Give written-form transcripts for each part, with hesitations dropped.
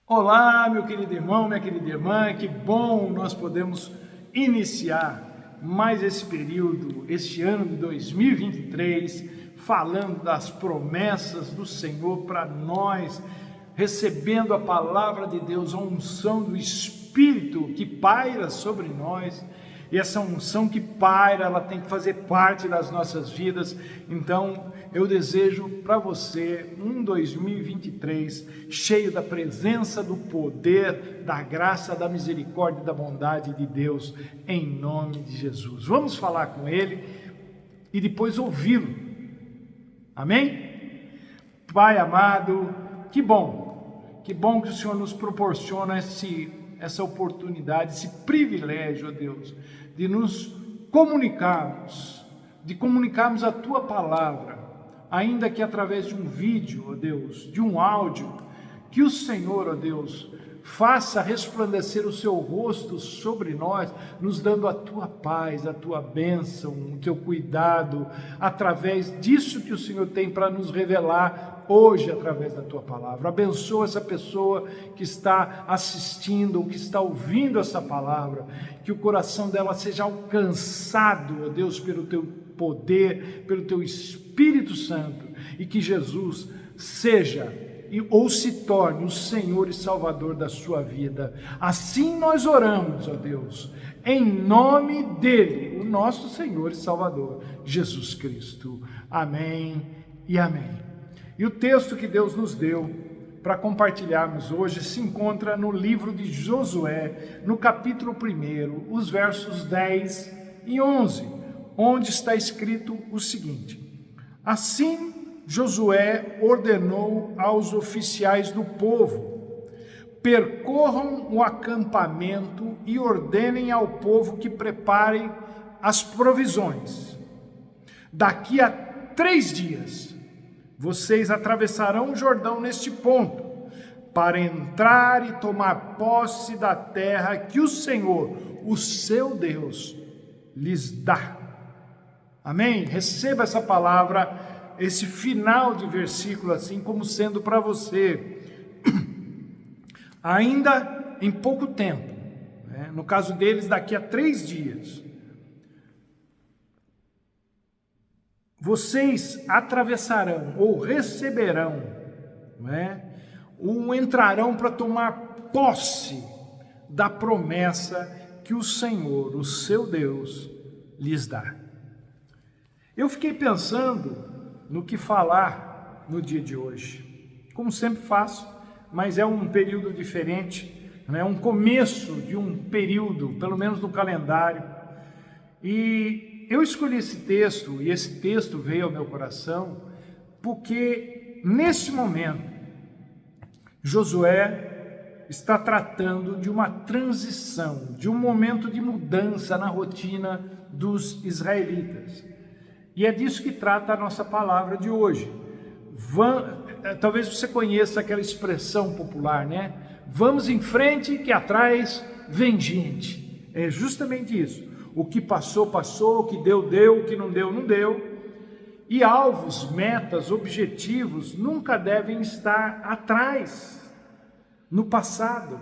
Olá, meu querido irmão, minha querida irmã, que bom nós podemos iniciar mais esse período, este ano de 2023, falando das promessas do Senhor para nós, recebendo a palavra de Deus, a unção do Espírito que paira sobre nós. E essa unção que paira, ela tem que fazer parte das nossas vidas. Então, eu desejo para você um 2023 cheio da presença, do poder, da graça, da misericórdia e da bondade de Deus, em nome de Jesus. Vamos falar com Ele e depois ouvi-lo. Amém? Pai amado, que bom que o Senhor nos proporciona essa oportunidade, esse privilégio, ó Deus, de nos comunicarmos, de comunicarmos a Tua palavra, ainda que através de um vídeo, ó Deus, de um áudio, que o Senhor, ó Deus, faça resplandecer o Seu rosto sobre nós, nos dando a Tua paz, a Tua bênção, o Teu cuidado, através disso que o Senhor tem para nos revelar hoje, através da Tua palavra. Abençoa essa pessoa que está assistindo ou que está ouvindo essa palavra, que o coração dela seja alcançado, ó Deus, pelo Teu poder, pelo Teu Espírito Santo, e que Jesus seja ou se torne o Senhor e Salvador da sua vida. Assim nós oramos, ó Deus, em nome dele, o nosso Senhor e Salvador, Jesus Cristo. Amém e amém. E o texto que Deus nos deu para compartilharmos hoje se encontra no livro de Josué, no capítulo 1, os versos 10 e 11, onde está escrito o seguinte: Assim Josué ordenou aos oficiais do povo: percorram o acampamento e ordenem ao povo que prepare as provisões. Daqui a 3 dias, vocês atravessarão o Jordão neste ponto, para entrar e tomar posse da terra que o Senhor, o seu Deus, lhes dá. Amém? Receba essa palavra, esse final de versículo, assim como sendo para você, ainda em pouco tempo, né? No caso deles, daqui a 3 dias, vocês atravessarão ou receberão, né? Ou entrarão para tomar posse da promessa que o Senhor, o seu Deus, lhes dá. Eu fiquei pensando no que falar no dia de hoje, como sempre faço, mas é um período diferente, né? Um começo de um período, pelo menos no calendário, e eu escolhi esse texto, e esse texto veio ao meu coração, porque nesse momento, Josué está tratando de uma transição, de um momento de mudança na rotina dos israelitas. E é disso que trata a nossa palavra de hoje. Talvez você conheça aquela expressão popular, né? Vamos em frente que atrás vem gente. É justamente isso. O que passou, passou, o que deu, deu, o que não deu, não deu. E alvos, metas, objetivos nunca devem estar atrás, no passado.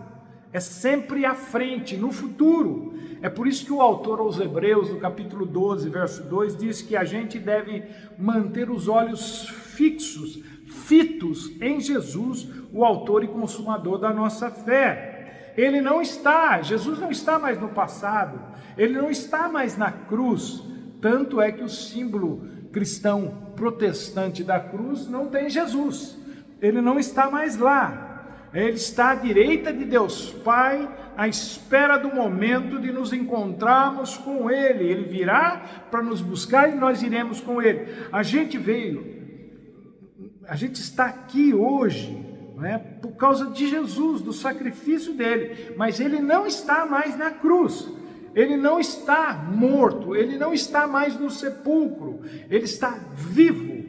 É sempre à frente, no futuro. É por isso que o autor aos Hebreus, no capítulo 12, verso 2, diz que a gente deve manter os olhos fitos em Jesus, o autor e consumador da nossa fé. Jesus não está mais no passado, ele não está mais na cruz, tanto é que o símbolo cristão protestante da cruz não tem Jesus, ele não está mais lá, ele está à direita de Deus Pai, à espera do momento de nos encontrarmos com ele. Ele virá para nos buscar e nós iremos com ele. A gente está aqui hoje, por causa de Jesus, do sacrifício dele, mas ele não está mais na cruz, ele não está morto, ele não está mais no sepulcro, ele está vivo.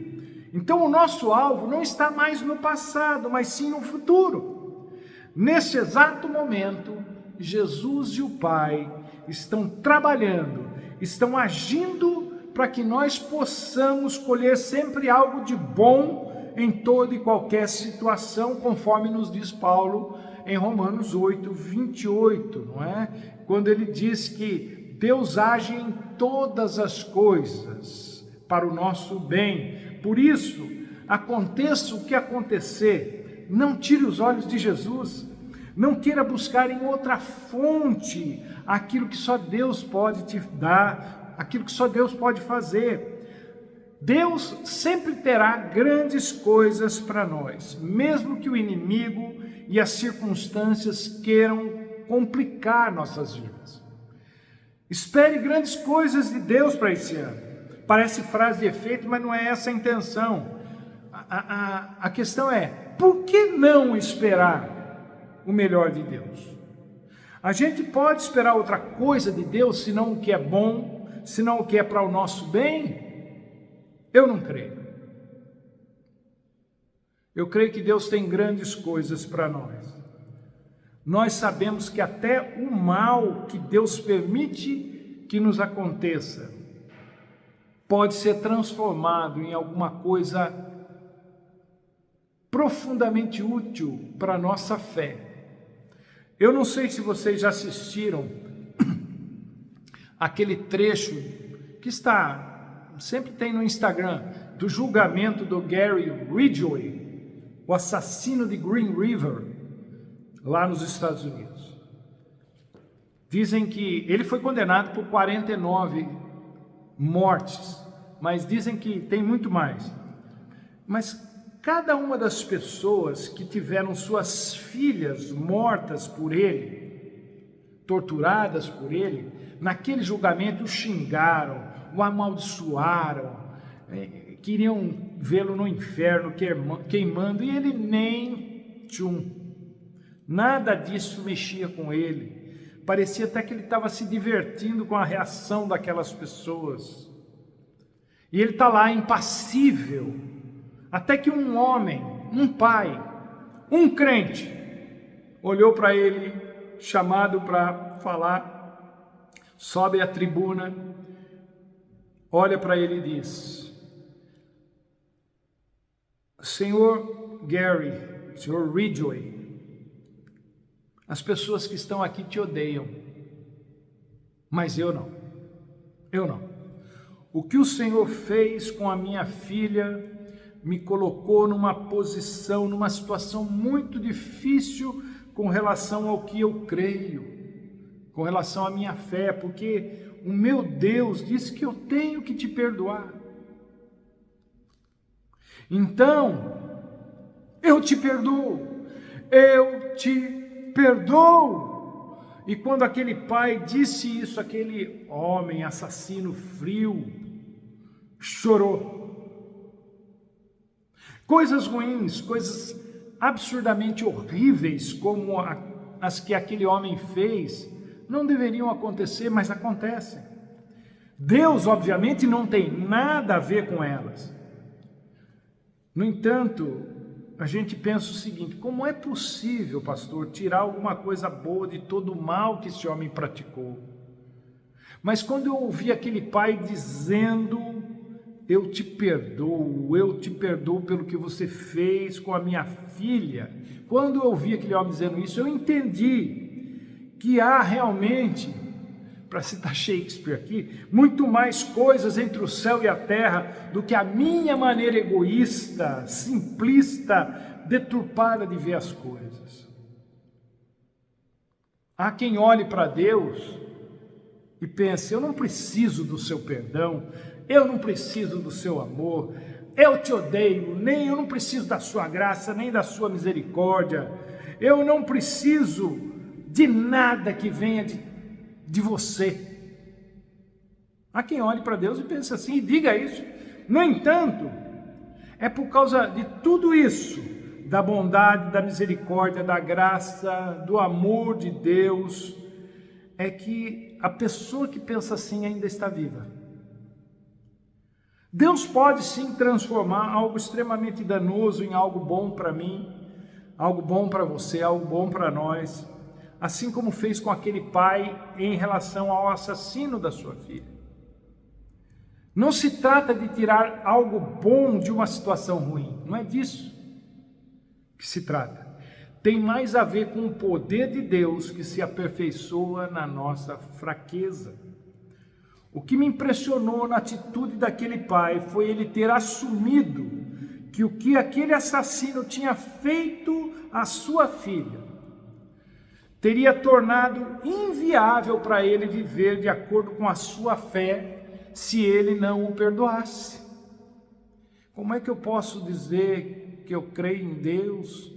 Então o nosso alvo não está mais no passado, mas sim no futuro. Nesse exato momento, Jesus e o Pai estão trabalhando, estão agindo para que nós possamos colher sempre algo de bom em toda e qualquer situação, conforme nos diz Paulo em Romanos 8, 28, não é? Quando ele diz que Deus age em todas as coisas para o nosso bem. Por isso, aconteça o que acontecer, não tire os olhos de Jesus, não queira buscar em outra fonte aquilo que só Deus pode te dar, aquilo que só Deus pode fazer. Deus sempre terá grandes coisas para nós, mesmo que o inimigo e as circunstâncias queiram complicar nossas vidas. Espere grandes coisas de Deus para esse ano. Parece frase de efeito, mas não é essa a intenção. A questão é, por que não esperar o melhor de Deus? A gente pode esperar outra coisa de Deus, senão o que é bom, senão o que é para o nosso bem? Eu não creio. Eu creio que Deus tem grandes coisas para nós. Nós sabemos que até o mal que Deus permite que nos aconteça pode ser transformado em alguma coisa profundamente útil para a nossa fé. Eu não sei se vocês já assistiram aquele trecho que sempre tem no Instagram, do julgamento do Gary Ridgway, o assassino de Green River, lá nos Estados Unidos. Dizem que ele foi condenado por 49 mortes, mas dizem que tem muito mais. Mas cada uma das pessoas que tiveram suas filhas mortas por ele, torturadas por ele, naquele julgamento o xingaram, o amaldiçoaram, queriam vê-lo no inferno queimando, e ele nem nada disso mexia com ele. Parecia até que ele estava se divertindo com a reação daquelas pessoas. E ele está lá impassível, até que um homem, um pai, um crente, olhou para ele, chamado para falar, sobe à tribuna, olha para ele e diz: Senhor Gary, Senhor Ridgway, as pessoas que estão aqui te odeiam, mas eu não. O que o Senhor fez com a minha filha me colocou numa posição, numa situação muito difícil com relação ao que eu creio, com relação à minha fé, porque o meu Deus disse que eu tenho que te perdoar. Então, eu te perdoo. E quando aquele pai disse isso, aquele homem assassino frio chorou. Coisas ruins, coisas absurdamente horríveis como as que aquele homem fez, não deveriam acontecer, mas acontecem. Deus, obviamente, não tem nada a ver com elas. No entanto, a gente pensa o seguinte: como é possível, pastor, tirar alguma coisa boa de todo o mal que esse homem praticou? Mas quando eu ouvi aquele pai dizendo: eu te perdoo pelo que você fez com a minha filha. Quando eu ouvi aquele homem dizendo isso, eu entendi que há realmente, para citar Shakespeare aqui, muito mais coisas entre o céu e a terra do que a minha maneira egoísta, simplista, deturpada de ver as coisas. Há quem olhe para Deus e pense: eu não preciso do seu perdão, eu não preciso do seu amor, eu te odeio, eu não preciso da sua graça, nem da sua misericórdia, eu não preciso de nada que venha de você. Há quem olhe para Deus e pense assim e diga isso. No entanto, é por causa de tudo isso, da bondade, da misericórdia, da graça, do amor de Deus, é que a pessoa que pensa assim ainda está viva. Deus pode sim transformar algo extremamente danoso em algo bom para mim, algo bom para você, algo bom para nós, assim como fez com aquele pai em relação ao assassino da sua filha. Não se trata de tirar algo bom de uma situação ruim, não é disso que se trata. tem mais a ver com o poder de Deus que se aperfeiçoa na nossa fraqueza. O que me impressionou na atitude daquele pai foi ele ter assumido que o que aquele assassino tinha feito à sua filha teria tornado inviável para ele viver de acordo com a sua fé se ele não o perdoasse. Como é que eu posso dizer que eu creio em Deus,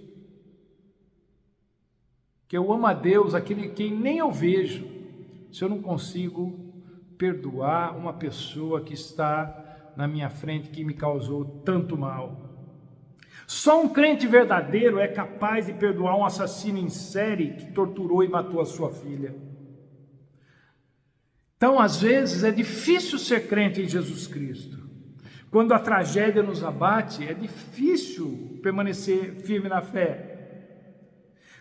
que eu amo a Deus, aquele quem nem eu vejo, se eu não consigo perdoar uma pessoa que está na minha frente, que me causou tanto mal? Só um crente verdadeiro é capaz de perdoar um assassino em série que torturou e matou a sua filha. Então, às vezes, é difícil ser crente em Jesus Cristo. Quando a tragédia nos abate, é difícil permanecer firme na fé.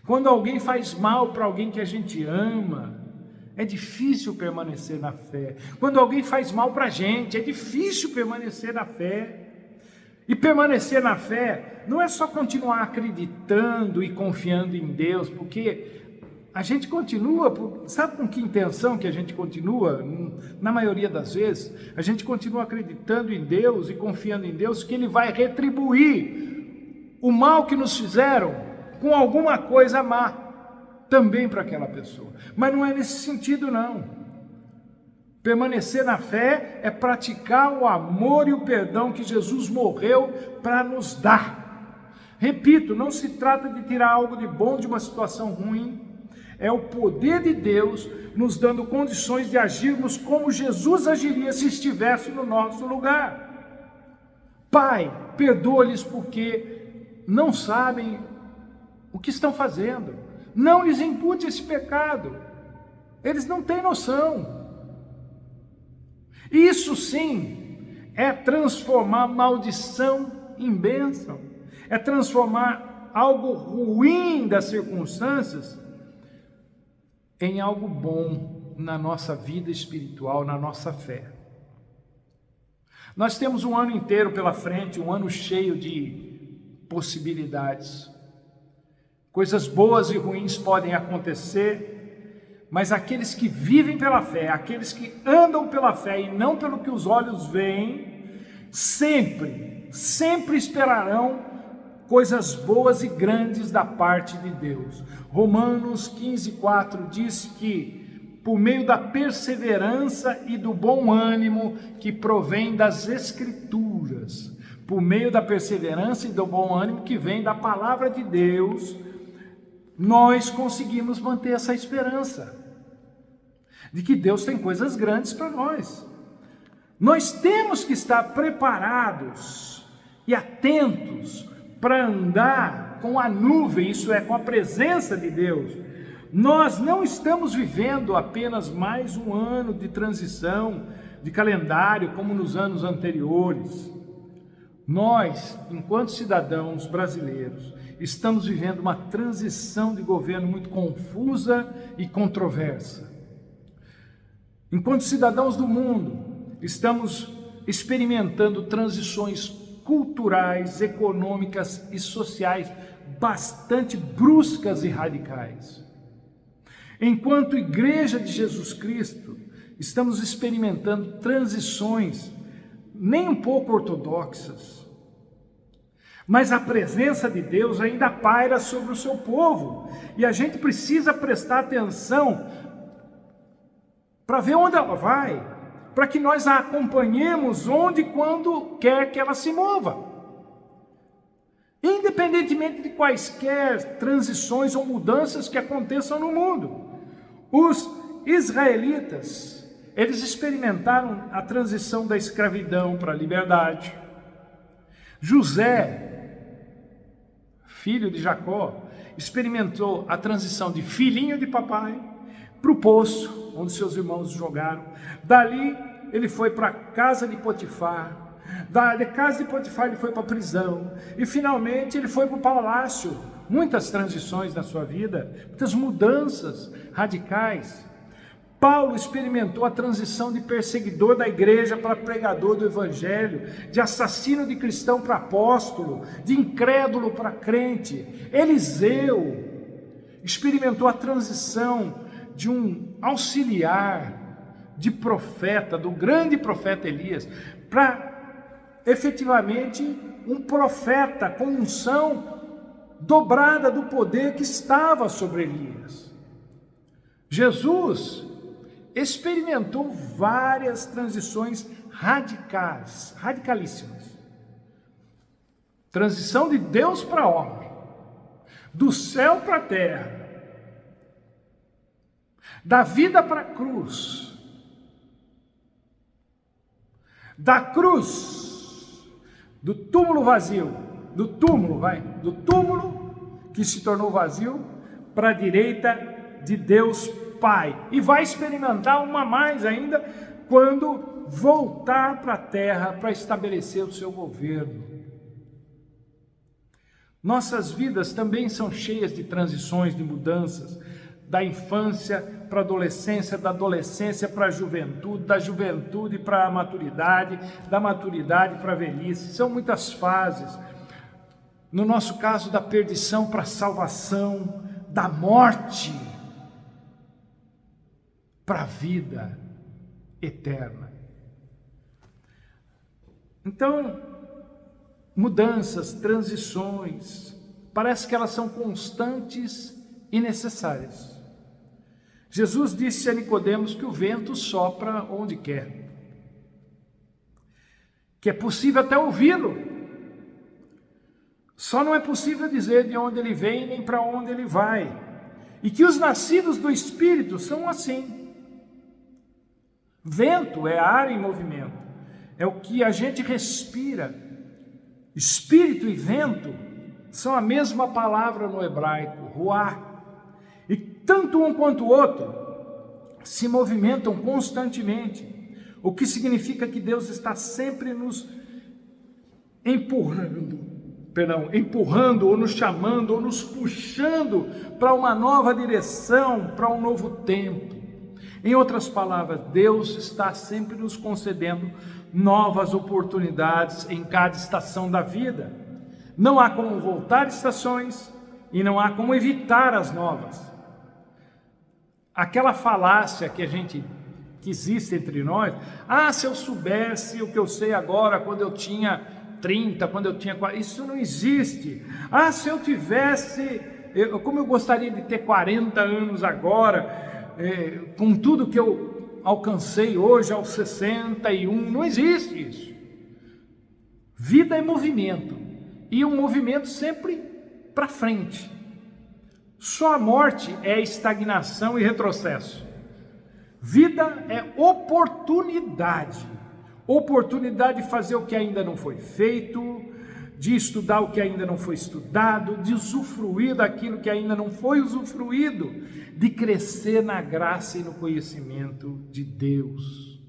Quando alguém faz mal para alguém que a gente ama, é difícil permanecer na fé. Quando alguém faz mal para a gente, é difícil permanecer na fé. E permanecer na fé não é só continuar acreditando e confiando em Deus, porque a gente continua, sabe com que intenção que a gente continua? Na maioria das vezes, a gente continua acreditando em Deus e confiando em Deus que Ele vai retribuir o mal que nos fizeram com alguma coisa má também para aquela pessoa. Mas não é nesse sentido, não. Permanecer na fé é praticar o amor e o perdão que Jesus morreu para nos dar. Repito, não se trata de tirar algo de bom de uma situação ruim, é o poder de Deus nos dando condições de agirmos como Jesus agiria se estivesse no nosso lugar. Pai, perdoa-lhes porque não sabem o que estão fazendo. Não lhes impute esse pecado. Eles não têm noção. Isso sim é transformar maldição em bênção, é transformar algo ruim das circunstâncias em algo bom na nossa vida espiritual, na nossa fé. Nós temos um ano inteiro pela frente, um ano cheio de possibilidades. Coisas boas e ruins podem acontecer, mas aqueles que vivem pela fé, aqueles que andam pela fé e não pelo que os olhos veem, sempre esperarão coisas boas e grandes da parte de Deus. Romanos 15:4 diz que por meio da perseverança e do bom ânimo que provém das Escrituras, por meio da perseverança e do bom ânimo que vem da palavra de Deus, nós conseguimos manter essa esperança de que Deus tem coisas grandes para nós. Nós temos que estar preparados e atentos para andar com a nuvem, isso é, com a presença de Deus. Nós não estamos vivendo apenas mais um ano de transição, de calendário, como nos anos anteriores. Nós, enquanto cidadãos brasileiros, estamos vivendo uma transição de governo muito confusa e controversa. Enquanto cidadãos do mundo, estamos experimentando transições culturais, econômicas e sociais bastante bruscas e radicais. Enquanto Igreja de Jesus Cristo, estamos experimentando transições nem um pouco ortodoxas, mas a presença de Deus ainda paira sobre o seu povo, e a gente precisa prestar atenção para ver onde ela vai, para que nós a acompanhemos onde e quando quer que ela se mova. Independentemente de quaisquer transições ou mudanças que aconteçam no mundo. Os israelitas, eles experimentaram a transição da escravidão para a liberdade. José, filho de Jacó, experimentou a transição de filhinho de papai para o poço, onde seus irmãos o jogaram. Dali, ele foi para a casa de Potifar. Da casa de Potifar, ele foi para a prisão. E, finalmente, ele foi para o palácio. Muitas transições na sua vida, muitas mudanças radicais. Paulo experimentou a transição de perseguidor da igreja para pregador do evangelho, de assassino de cristão para apóstolo, de incrédulo para crente. Eliseu experimentou a transição de um auxiliar de profeta, do grande profeta Elias, para efetivamente um profeta com unção dobrada do poder que estava sobre Elias. Jesus experimentou várias transições radicalíssimas. Transição de Deus para homem, do céu para a terra, da vida para a cruz, da cruz, do túmulo vazio, do túmulo que se tornou vazio, para a direita de Deus Pai, e vai experimentar uma mais ainda quando voltar para a terra para estabelecer o seu governo. Nossas vidas também são cheias de transições, de mudanças, da infância para a adolescência, da adolescência para a juventude, da juventude para a maturidade, da maturidade para a velhice. São muitas fases. No nosso caso, da perdição para a salvação, da morte para a vida eterna. Então, mudanças, transições, parece que elas são constantes e necessárias. Jesus disse a Nicodemos que o vento sopra onde quer, que é possível até ouvi-lo, só não é possível dizer de onde ele vem nem para onde ele vai, e que os nascidos do Espírito são assim. Vento é ar em movimento, é o que a gente respira. Espírito e vento são a mesma palavra no hebraico, ruá. E tanto um quanto o outro se movimentam constantemente, o que significa que Deus está sempre nos empurrando, ou nos chamando, ou nos puxando para uma nova direção, para um novo tempo. Em outras palavras, Deus está sempre nos concedendo novas oportunidades em cada estação da vida. Não há como voltar estações e não há como evitar as novas. Aquela falácia que existe entre nós, se eu soubesse o que eu sei agora, quando eu tinha 30, quando eu tinha 40, isso não existe. Se eu tivesse, como eu gostaria de ter 40 anos agora, com tudo que eu alcancei hoje aos 61, não existe isso. Vida é movimento, e um movimento sempre para frente. Só a morte é estagnação e retrocesso. Vida é oportunidade de fazer o que ainda não foi feito, de estudar o que ainda não foi estudado, de usufruir daquilo que ainda não foi usufruído, de crescer na graça e no conhecimento de Deus,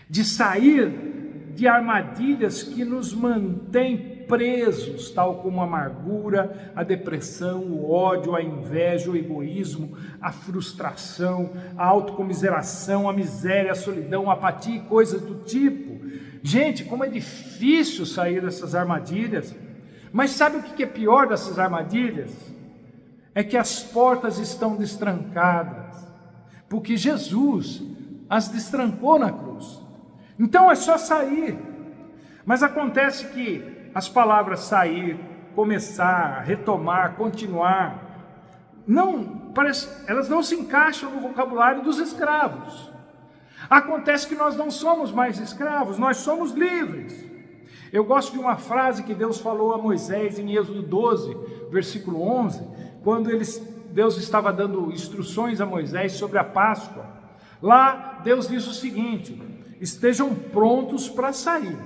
de sair de armadilhas que nos mantêm presos, tal como a amargura, a depressão, o ódio, a inveja, o egoísmo, a frustração, a autocomiseração, a miséria, a solidão, a apatia e coisas do tipo. Gente, como é difícil sair dessas armadilhas. Mas sabe o que é pior dessas armadilhas? É que as portas estão destrancadas, porque Jesus as destrancou na cruz. Então é só sair. Mas acontece que as palavras sair, começar, retomar, continuar, elas não se encaixam no vocabulário dos escravos. Acontece que nós não somos mais escravos, nós somos livres. Eu gosto de uma frase que Deus falou a Moisés em Êxodo 12, versículo 11, quando Deus estava dando instruções a Moisés sobre a Páscoa. Lá Deus diz o seguinte: estejam prontos para sair,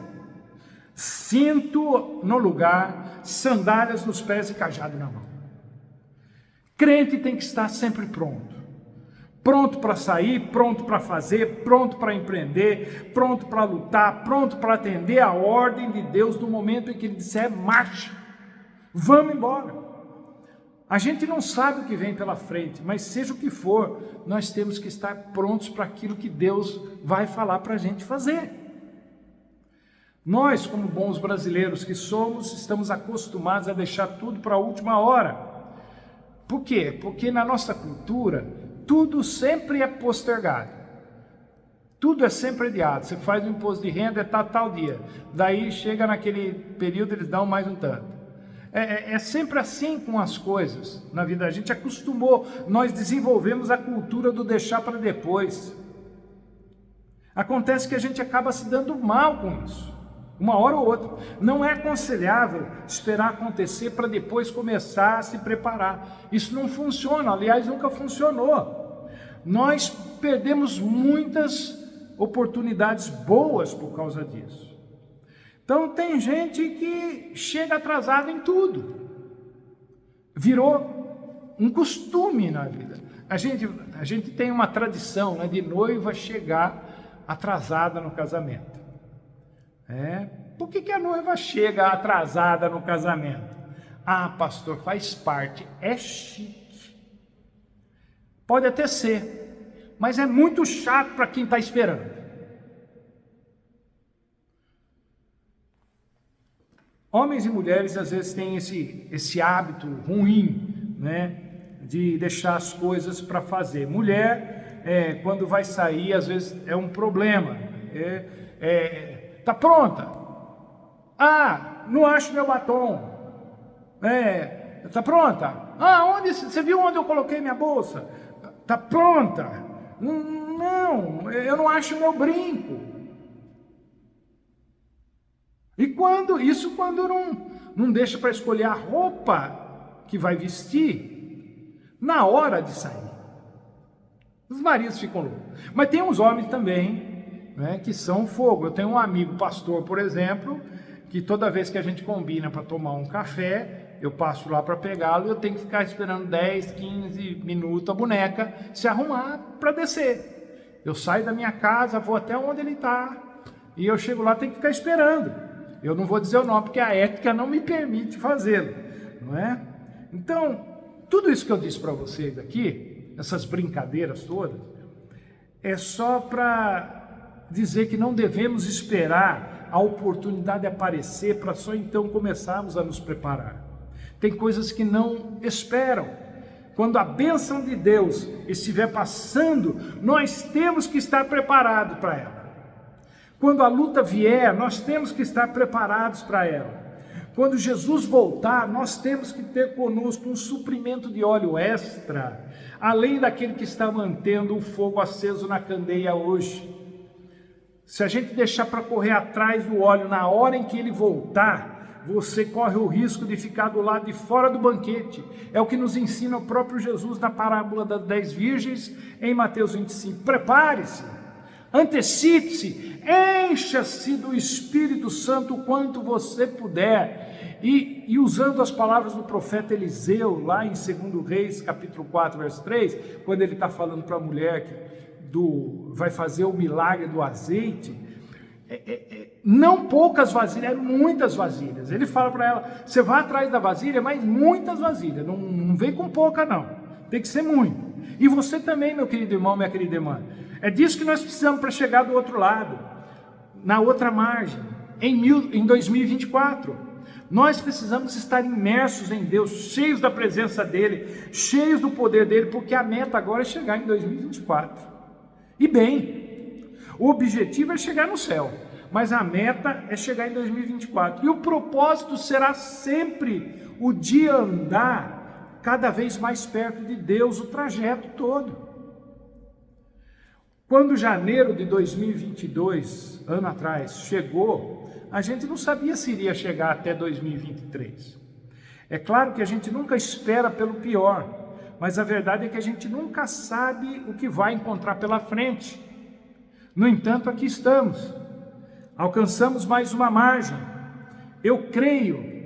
cinto no lugar, sandálias nos pés e cajado na mão. Crente tem que estar sempre pronto. Pronto para sair, pronto para fazer, pronto para empreender, pronto para lutar, pronto para atender a ordem de Deus no momento em que Ele disser marcha, vamos embora. A gente não sabe o que vem pela frente, mas seja o que for, nós temos que estar prontos para aquilo que Deus vai falar para a gente fazer. Nós, como bons brasileiros que somos, estamos acostumados a deixar tudo para a última hora. Por quê? Porque na nossa cultura, tudo sempre é postergado. Tudo é sempre adiado. Você faz o imposto de renda, é tal dia. Daí chega naquele período, eles dão mais um tanto. É sempre assim com as coisas na vida. A gente acostumou, nós desenvolvemos a cultura do deixar para depois. Acontece que a gente acaba se dando mal com isso, uma hora ou outra. Não é aconselhável esperar acontecer para depois começar a se preparar. Isso não funciona, aliás, nunca funcionou. Nós perdemos muitas oportunidades boas por causa disso. Então tem gente que chega atrasado em tudo. Virou um costume na vida. A gente tem uma tradição, né, de noiva chegar atrasada no casamento. Por que a noiva chega atrasada no casamento? Ah, pastor, faz parte, é chique. Pode até ser, mas é muito chato para quem está esperando. Homens e mulheres às vezes têm esse hábito ruim, né, de deixar as coisas para fazer. Mulher, quando vai sair, às vezes é um problema. Tá pronta? Ah, não acho meu batom. Tá pronta? Ah, onde você viu onde eu coloquei minha bolsa? Tá pronta? Não, eu não acho meu brinco. E quando não deixa para escolher a roupa que vai vestir na hora de sair. Os maridos ficam loucos. Mas tem uns homens também, né, que são fogo. Eu tenho um amigo pastor, por exemplo, que toda vez que a gente combina para tomar um café, eu passo lá para pegá-lo e eu tenho que ficar esperando 10, 15 minutos a boneca se arrumar para descer. Eu saio da minha casa, vou até onde ele está e eu chego lá, tenho que ficar esperando. Eu não vou dizer o nome, porque a ética não me permite fazê-lo, não é? Então, tudo isso que eu disse para vocês aqui, essas brincadeiras todas, é só para dizer que não devemos esperar a oportunidade aparecer para só então começarmos a nos preparar. Tem coisas que não esperam. Quando a bênção de Deus estiver passando, nós temos que estar preparados para ela. Quando a luta vier, nós temos que estar preparados para ela. Quando Jesus voltar, nós temos que ter conosco um suprimento de óleo extra, além daquele que está mantendo o fogo aceso na candeia hoje. Se a gente deixar para correr atrás do óleo na hora em que ele voltar, você corre o risco de ficar do lado de fora do banquete. É o que nos ensina o próprio Jesus na parábola das 10 virgens em Mateus 25. Prepare-se, antecipe-se, encha-se do Espírito Santo o quanto você puder. E usando as palavras do profeta Eliseu, lá em 2 Reis, capítulo 4, verso 3, quando ele está falando para a mulher que vai fazer o milagre do azeite, não poucas vasilhas, eram muitas vasilhas. Ele fala para ela, você vai atrás da vasilha, mas muitas vasilhas, não vem com pouca não, tem que ser muito. E você também, meu querido irmão, minha querida irmã, é disso que nós precisamos para chegar do outro lado, na outra margem, em 2024. Nós precisamos estar imersos em Deus, cheios da presença dEle, cheios do poder dEle, porque a meta agora é chegar em 2024. E bem, o objetivo é chegar no céu, mas a meta é chegar em 2024. E o propósito será sempre o de andar cada vez mais perto de Deus, o trajeto todo. Quando janeiro de 2022, ano atrás, chegou, a gente não sabia se iria chegar até 2023. É claro que a gente nunca espera pelo pior, mas a verdade é que a gente nunca sabe o que vai encontrar pela frente. No entanto, aqui estamos, alcançamos mais uma margem. Eu creio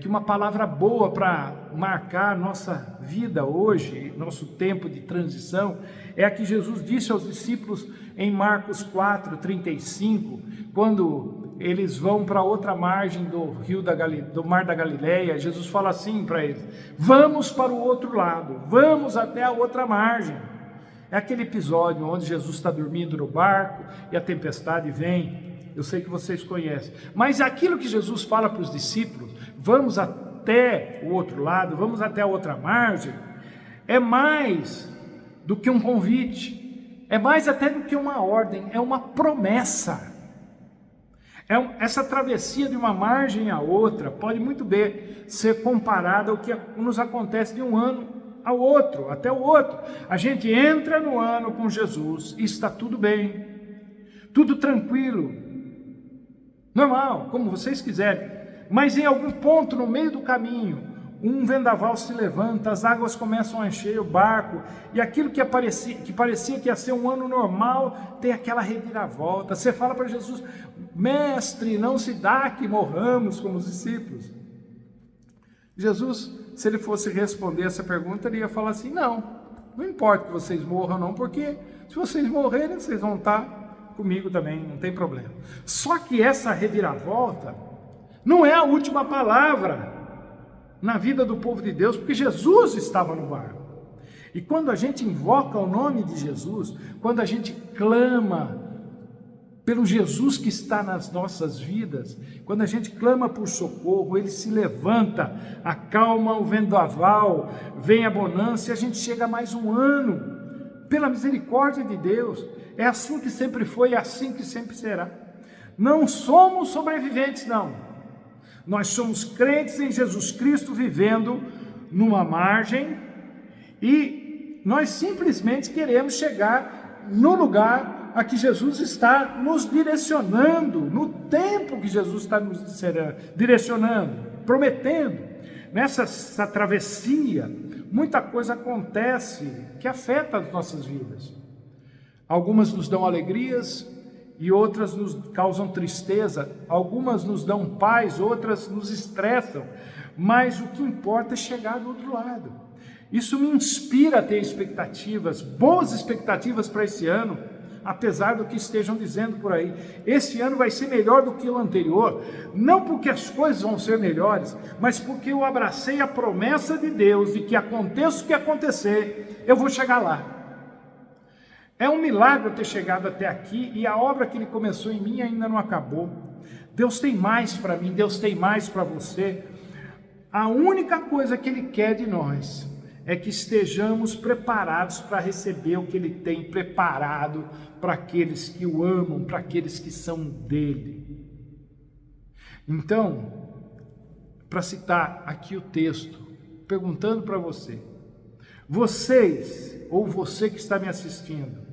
que uma palavra boa para marcar nossa vida hoje, nosso tempo de transição, é a que Jesus disse aos discípulos em Marcos 4, 35, quando eles vão para outra margem do Mar da Galileia, Jesus fala assim para eles: vamos para o outro lado, vamos até a outra margem. É aquele episódio onde Jesus está dormindo no barco e a tempestade vem. Eu sei que vocês conhecem, mas aquilo que Jesus fala para os discípulos, vamos até o outro lado, vamos até a outra margem, é mais do que um convite, é mais até do que uma ordem, é uma promessa. Essa travessia de uma margem à outra pode muito bem ser comparada ao que nos acontece de um ano ao outro, até o outro. A gente entra no ano com Jesus e está tudo bem, tudo tranquilo, normal, como vocês quiserem, mas em algum ponto no meio do caminho, um vendaval se levanta, as águas começam a encher o barco, e aquilo que parecia que ia ser um ano normal, tem aquela reviravolta. Você fala para Jesus: mestre, não se dá que morramos como os discípulos. Jesus, se ele fosse responder essa pergunta, ele ia falar assim: não importa que vocês morram não, porque se vocês morrerem, vocês vão estar comigo também, não tem problema. Só que essa reviravolta não é a última palavra na vida do povo de Deus, porque Jesus estava no barco. E quando a gente invoca o nome de Jesus, quando a gente clama pelo Jesus que está nas nossas vidas, quando a gente clama por socorro, ele se levanta, acalma o vendaval, vem a bonança e a gente chega a mais um ano, pela misericórdia de Deus. É assim que sempre foi, é assim que sempre será. Não somos sobreviventes, não. Nós somos crentes em Jesus Cristo, vivendo numa margem, e nós simplesmente queremos chegar no lugar a que Jesus está nos direcionando, no tempo que Jesus está nos direcionando, prometendo. Nessa travessia, muita coisa acontece que afeta as nossas vidas. Algumas nos dão alegrias e outras nos causam tristeza, algumas nos dão paz, outras nos estressam, mas o que importa é chegar do outro lado. Isso me inspira a ter expectativas, boas expectativas para esse ano, apesar do que estejam dizendo por aí. Esse ano vai ser melhor do que o anterior, não porque as coisas vão ser melhores, mas porque eu abracei a promessa de Deus de que aconteça o que acontecer, eu vou chegar lá. É um milagre eu ter chegado até aqui, e a obra que Ele começou em mim ainda não acabou. Deus tem mais para mim, Deus tem mais para você. A única coisa que Ele quer de nós é que estejamos preparados para receber o que Ele tem preparado para aqueles que o amam, para aqueles que são dEle. Então, para citar aqui o texto, perguntando para vocês, ou você que está me assistindo,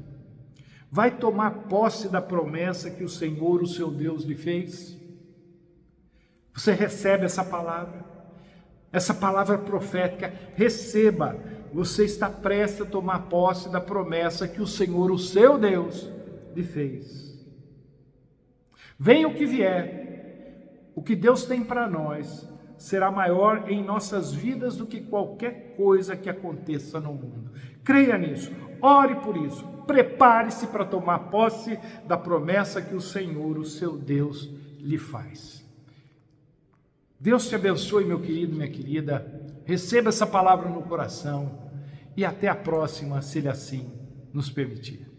vai tomar posse da promessa que o Senhor, o seu Deus, lhe fez? Você recebe essa palavra profética? Receba. Você está prestes a tomar posse da promessa que o Senhor, o seu Deus, lhe fez. Venha o que vier, o que Deus tem para nós será maior em nossas vidas do que qualquer coisa que aconteça no mundo. Creia nisso, ore por isso, prepare-se para tomar posse da promessa que o Senhor, o seu Deus, lhe faz. Deus te abençoe, meu querido, minha querida. Receba essa palavra no coração e até a próxima, se Ele assim nos permitir.